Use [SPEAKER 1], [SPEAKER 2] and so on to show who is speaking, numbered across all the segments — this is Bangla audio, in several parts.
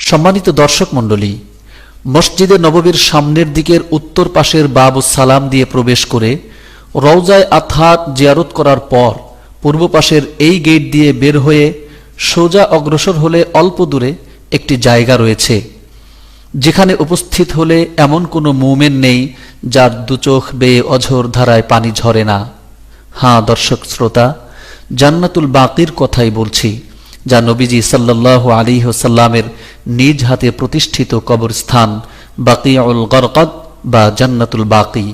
[SPEAKER 1] সম্মানিত দর্শক মণ্ডলী, মসজিদে নববীর সামনের দিকের উত্তর পাশের বাবুস সালাম দিয়ে প্রবেশ করে রওজায়ে আতহার জিয়ারত করার পর পূর্ব পাশের এই গেট দিয়ে বের হয়ে সোজা অগ্রসর হলে অল্প দূরে একটি জায়গা রয়েছে, যেখানে উপস্থিত হলে এমন কোনো মুমিন নেই যার দুচোখ বেয়ে অঝোর ধারায় পানি ঝরে না। হ্যাঁ দর্শক শ্রোতা, জান্নাতুল বাকির কথাই বলছি, যা নবীজি সাল্লাল্লাহু আলাইহি ওয়াসাল্লামের নিজ হাতে প্রতিষ্ঠিত কবরস্থান বাকিউল গরকাদ বা জান্নাতুল বাকি।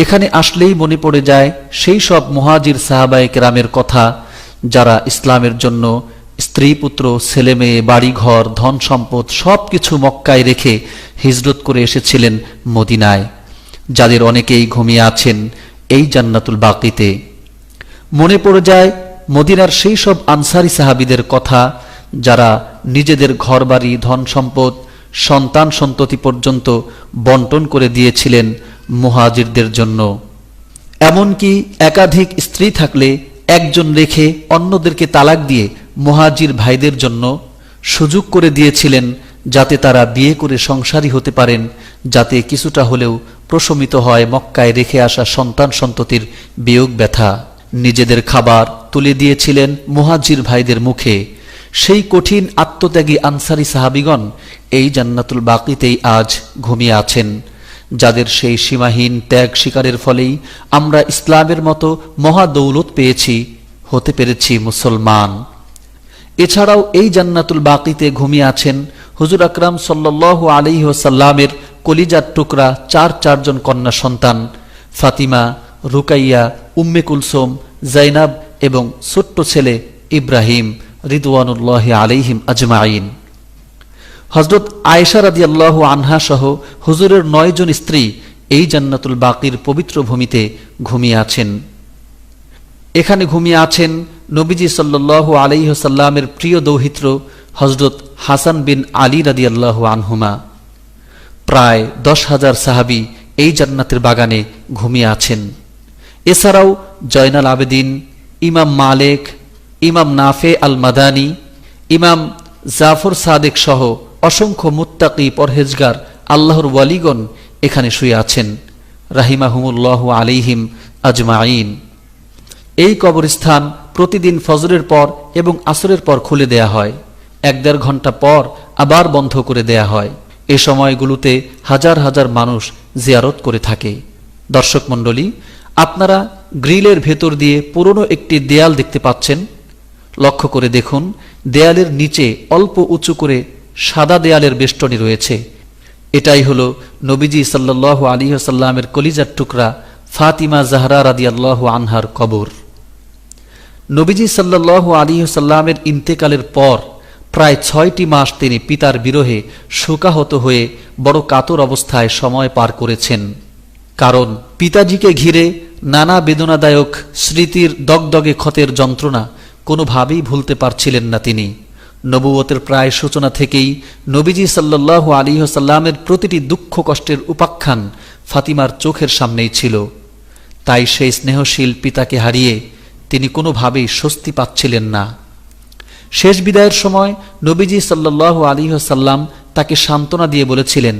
[SPEAKER 1] এখানে আসলেই মনে পড়ে যায় সেই সব মুহাজির সাহাবায়ে কেরামের কথা, যারা ইসলামের জন্য স্ত্রী পুত্র ছেলে মেয়ে বাড়িঘর ধন সম্পদ সবকিছু মক্কায় রেখে হিজরত করে এসেছিলেন মদিনায়, যাদের অনেকেই ঘুমিয়ে আছেন এই জান্নাতুল বাকিতে। মনে পড়ে যায় মদিনার সেই সব আনসারী সাহাবীদের কথা, যারা নিজেদের ঘরবাড়ি ধন সম্পদ সন্তান সন্ততি পর্যন্ত বন্টন করে দিয়েছিলেন মুহাজিরদের জন্য। এমনকি একাধিক স্ত্রী থাকলে একজন রেখে অন্যদেরকে তালাক দিয়ে মুহাজির ভাইদের জন্য সুযোগ করে দিয়েছিলেন, যাতে তারা বিয়ে করে সংসারী হতে পারেন, যাতে কিছুটা হলেও প্রশমিত হয় মক্কায় রেখে আসা সন্তান সন্ততির বিয়োগ ব্যথা। নিজেদের খাবার তুলে দিয়েছিলেন মুহাজির ভাইদের মুখে। সেই কঠিন আত্মত্যাগী আনসারী সাহাবিগণ এই জান্নাতুল বাকিতেই আজ ঘুমিয়ে আছেন, যাদের সেই সীমাহীন ত্যাগ স্বীকারের ফলেই আমরা ইসলামের মতো মহা দৌলত পেয়েছি, হতে পেরেছি মুসলমান। এছাড়াও এই জান্নাতুল বাকিতে ঘুমিয়ে আছেন হুজুর আকরাম সাল্লাল্লাহু আলাইহি ওয়াসাল্লামের কলিজার টুকরা চারজন কন্যা সন্তান ফাতিমা, রুকাইয়া, উম্মে কুলসুম, জাইনাব এবং ছোট্ট ছেলে ইব্রাহিম রিদওয়ানুল্লাহি আলাইহিম আজমাইন। হযরত আয়েশা রাদিয়াল্লাহু আনহা সহ হুজুরের 9 জন স্ত্রী এই জান্নাতুল বাকির পবিত্র ভূমিতে ঘুমিয়ে আছেন। এখানে ঘুমিয়ে আছেন নবীজি সাল্লাল্লাহু আলাইহি ওয়াসাল্লামের প্রিয় দৌহিত্র হযরত হাসান বিন আলী রাদিয়াল্লাহু আনহুমা। প্রায় 10,000 সাহাবী এই জান্নাতের বাগানে ঘুমিয়ে আছেন। এছাড়াও জয়নাল আবেদিন, ইমাম মালিক, ইমাম নাফে আল মাদানী, ইমাম জাফর সাদেক সহ অসংখ্য মুত্তাকি পরহেজগার আল্লাহর ওয়ালিগণ এখানে শুয়ে আছেন রাহিমাহুমুল্লাহু আলাইহিম আজমাইন। এই কবরস্থান প্রতিদিন ফজরের পর এবং আসরের পর খুলে দেয়া হয়, 1-1.5 ঘন্টা পর আবার বন্ধ করে দেয়া হয়। এ সময়গুলোতে হাজার হাজার মানুষ জিয়ারত করে থাকে। দর্শক মণ্ডলী, আপনারা গ্রিলের ভেতর দিয়ে পুরনো একটি দেয়াল দেখতে পাচ্ছেন। লক্ষ্য করে দেখুন, দেয়ালের নিচে অল্প উঁচু করে সাদা দেয়ালের বেষ্টনী রয়েছে। এটাই হলো নবীজি সাল্লাল্লাহু আলাইহি ওয়াসাল্লামের কলিজার টুকরা ফাতিমা জাহরা রাদিয়াল্লাহু আনহার কবর। নবীজি সাল্লাল্লাহু আলাইহি ওয়াসাল্লামের ইন্তেকালের পর প্রায় 6টি মাস তিনি পিতার বিরহে শোকাহত হয়ে বড় কাতর অবস্থায় সময় পার করেছেন। কারণ পিতাজিকে ঘিরে নানা বেদনাদায়ক স্মৃতির দগদগে ক্ষতের যন্ত্রণা কোনোভাবেই ভুলতে পারছিলেন না তিনি। নবুয়তের প্রায় সূচনা থেকেই নবীজি সাল্লাল্লাহু আলাইহি ওয়াসাল্লামের প্রতিটি দুঃখ কষ্টের উপাখ্যান ফাতিমার চোখের সামনেই ছিল। তাই সেই স্নেহশীল পিতাকে হারিয়ে তিনি কোনোভাবেই স্বস্তি পাচ্ছিলেন না। শেষ বিদায়ের সময় নবীজি সাল্লাল্লাহু আলাইহি ওয়াসাল্লাম তাকে সান্ত্বনা দিয়ে বলেছিলেন,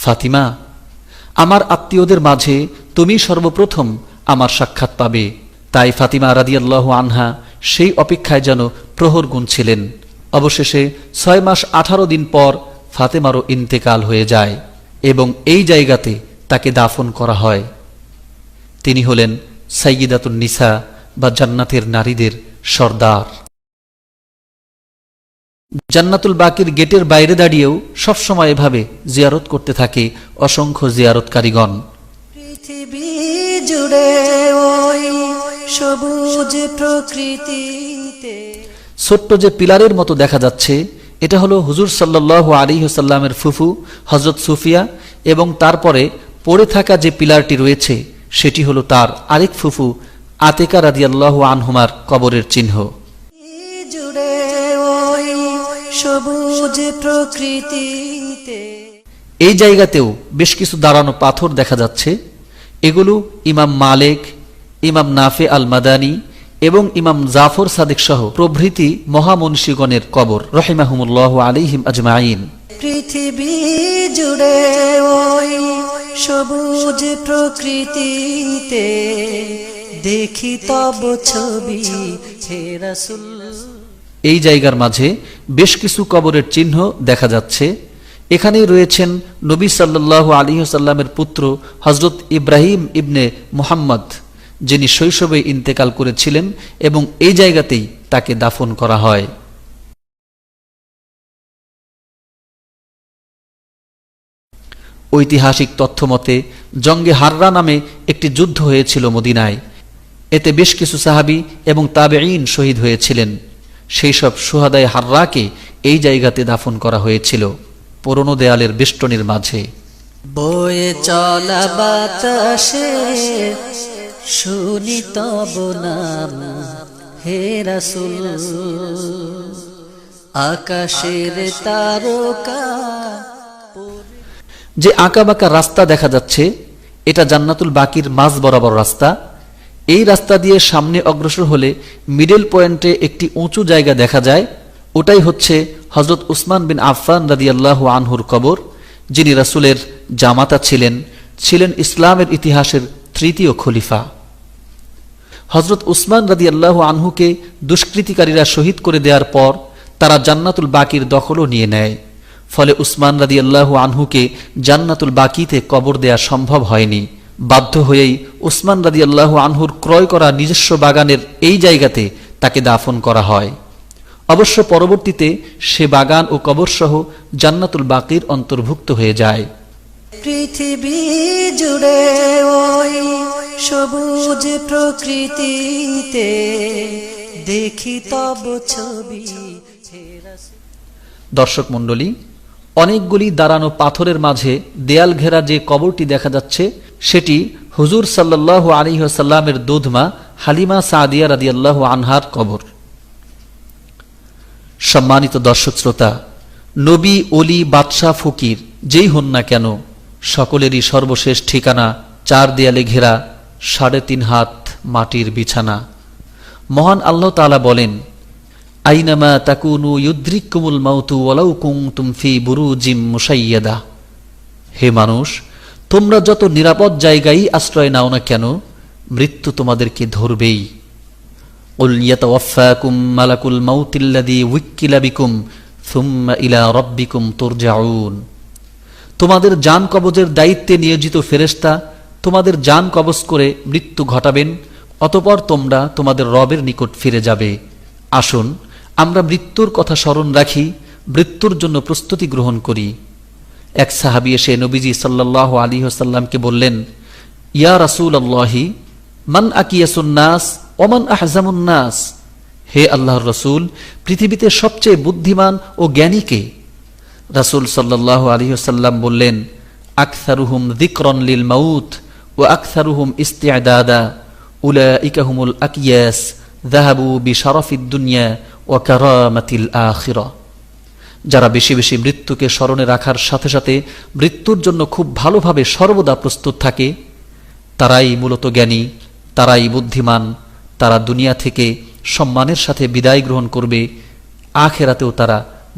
[SPEAKER 1] ফাতিমা, আমার আত্মীয়দের মাঝে তুমি সর্বপ্রথম আমার সাক্ষাৎ পাবে। তাই ফাতিমা রাদিয়াল্লাহু আনহা সেই অপেক্ষায় যেন প্রহর গুনছিলেন। অবশেষে 6 মাস 18 দিন পর ফাতেমারও ইন্তেকাল হয়ে যায় এবং এই জায়গাতে তাকে দাফন করা হয়। তিনি হলেন সাইয়্যিদাতুন নিসা বা জান্নাতের নারীদের সর্দার। জান্নাতুল বাকির গেটের বাইরে দাঁড়িয়েও সবসময় এভাবে জিয়ারত করতে থাকে অসংখ্য জিয়ারতকারীগণ।
[SPEAKER 2] পৃথিবী জুড়ে ওই সবুজ প্রকৃতিতে
[SPEAKER 1] ছোট্ট যে পিলারের মতো দেখা যাচ্ছে, এটা হলো হুজুর সাল্লাল্লাহু আলাইহি ওয়াসাল্লামের ফুফু হযরত সুফিয়া, এবং তারপরে পড়ে থাকা যে পিলারটি রয়েছে সেটি হলো তার আরেক ফুফু আতিকা রাদিয়াল্লাহু আনহুমার কবরের চিহ্ন।
[SPEAKER 2] জুড়ে ওই সবুজ প্রকৃতিতে
[SPEAKER 1] এই জায়গাতেও বেশ কিছু দাঁড়ানো পাথর দেখা যাচ্ছে। এগুলো ইমাম মালিক, ইমাম নাফে আল মাদানী এবং ইমাম জাফর সাদিক সহ প্রভৃতি মহামনীষীগণের কবর রহিমাহুমুল্লাহু আলাইহিম আজমাইন।
[SPEAKER 2] পৃথিবী জুড়ে ওই সবুজ প্রকৃতিতে দেখি তব ছবি হে রাসূল।
[SPEAKER 1] এই জায়গার মাঝে বেশ কিছু কবরের চিহ্ন দেখা যাচ্ছে। এখানেই রয়েছেন নবী সাল্লাল্লাহু আলাইহি ওয়াসাল্লামের পুত্র হযরত ইব্রাহিম ইবনে মুহাম্মদ, যিনি শৈশবে ইন্তেকাল করেছিলেন এবং এই জায়গাতেই তাকে দাফন করা হয়। ঐতিহাসিক তথ্য মতে জঙ্গে হাররা নামে একটি যুদ্ধ হয়েছিল মদিনায়। এতে বেশ কিছু সাহাবী এবং তাবেঈন শহীদ হয়েছিলেন। সেই সব শুহাদায়ে হাররাকে এই জায়গাতে দাফন করা হয়েছিল, পুরনো দেয়ালের বেষ্টনীর মাঝে।
[SPEAKER 2] বয়ে চলা বাতাসে শুনি তব নাম হে রাসূল, আকাশের তারকা।
[SPEAKER 1] যে আঁকাবাঁকা রাস্তা দেখা যাচ্ছে এটা জান্নাতুল বাকির মাঝ বরাবর রাস্তা। এই রাস্তা দিয়ে সামনে অগ্রসর হলে মিডল পয়েন্টে একটি উঁচু জায়গা দেখা যায়। ওটাই হচ্ছে হযরত উসমান বিন আফফান রাদিয়াল্লাহু আনহুর কবর, যিনি রাসূলের জামাতা ছিলেন ইসলামের ইতিহাসের তৃতীয় খলিফা। হযরত উসমান রাদিয়াল্লাহু আনহুকে দুষ্কৃতিকারীরা শহীদ করে দেওয়ার পর তারা জান্নাতুল বাকির দখলও নিয়ে নেয়। ফলে উসমান রাদিয়াল্লাহু আনহুকে জান্নাতুল বাকিতে কবর দেয়া সম্ভব হয়নি। বাধ্য হয়েই উসমান রাদিয়াল্লাহু আনহুর ক্রয় করা নিজস্ব বাগানের এই জায়গাতে তাকে দাফন করা হয়। অবশ্য পরবর্তীতে সে বাগান ও কবরসহ জান্নাতুল বাকির অন্তর্ভুক্ত হয়ে যায়।
[SPEAKER 2] পৃথিবী জুড়ে ওই সবুজ প্রকৃতিতে দেখি তব ছবি হে রাসূল।
[SPEAKER 1] দর্শক মণ্ডলী, অনেকগুলি দাঁড়ানো পাথরের মাঝে দেয়াল ঘেরা যে কবরটি দেখা যাচ্ছে সেটি হুজুর সাল্লাল্লাহু আলাইহি ওয়াসাল্লামের দুধমা হালিমা সাদিয়া রাদিয়াল্লাহু আনহার কবর। সম্মানিত দর্শক শ্রোতা, নবী, ওলি, বাদশাহ, ফকির যেই হন না কেন সকলেরই সর্বশেষ ঠিকানা চার দেয়ালে ঘেরা ৩.৫ হাত মাটির বিছানা। মহান আল্লাহ তাআলা বলেন, আইনামা তাকুনু ইউদ্রিককুমুল মাউতু ওয়ালাউ কুনতুম ফি বুরুজিম মুশাইয়াদা। হে মানুষ, তোমরা যত নিরাপদ জায়গায় আশ্রয় নাও না কেন মৃত্যু তোমাদেরকে ধরবেই। কুল ইয়াতাওয়াফাকুম মালাকুল মাউতিল্লাযী উক্কিলা বিকুম সুম্মা ইলা রাব্বিকুম তুরজাউন। তোমাদের জান কবজের দায়িত্বে নিয়োজিত ফেরেশতা তোমাদের জান কবজ করে মৃত্যু ঘটাবেন, অতঃপর তোমরা তোমাদের রবের নিকট ফিরে যাবে। আসুন আমরা মৃত্যুর কথা স্মরণ রাখি, মৃত্যুর জন্য প্রস্তুতি গ্রহণ করি। এক সাহাবী এসে নবীজি সাল্লাল্লাহু আলাইহি ওয়াসাল্লামকে বললেন, ইয়া রাসূলুল্লাহি মান আকিয়াসুন নাস ওয়া মান আহজামুন নাস। হে আল্লাহর রাসূল, পৃথিবীতে সবচেয়ে বুদ্ধিমান ও জ্ঞানী কে? রাসূল সাল্লাল্লাহু আলাইহি ওয়াসাল্লাম বললেন, আকসারুহুম যিকরান লিল মাউত ওয়া আকসারুহুম ইস্তি'দাদা উলাইকা হুমুল আকিয়াস যাহাবু বিশারাফিদ দুনিয়া ওয়া কারামাতিল আখিরা। যারা বেশি বেশি মৃত্যুকে স্মরণে রাখার সাথে সাথে মৃত্যুর জন্য খুব ভালোভাবে সর্বদা প্রস্তুত থাকে, তারাই মূলত জ্ঞানী, তারাই বুদ্ধিমান। তারা দুনিয়া থেকে সম্মানের সাথে বিদায় গ্রহণ করবে, আখিরাতেও তারা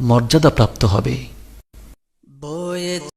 [SPEAKER 1] মর্যাদাপ্রাপ্ত হবে।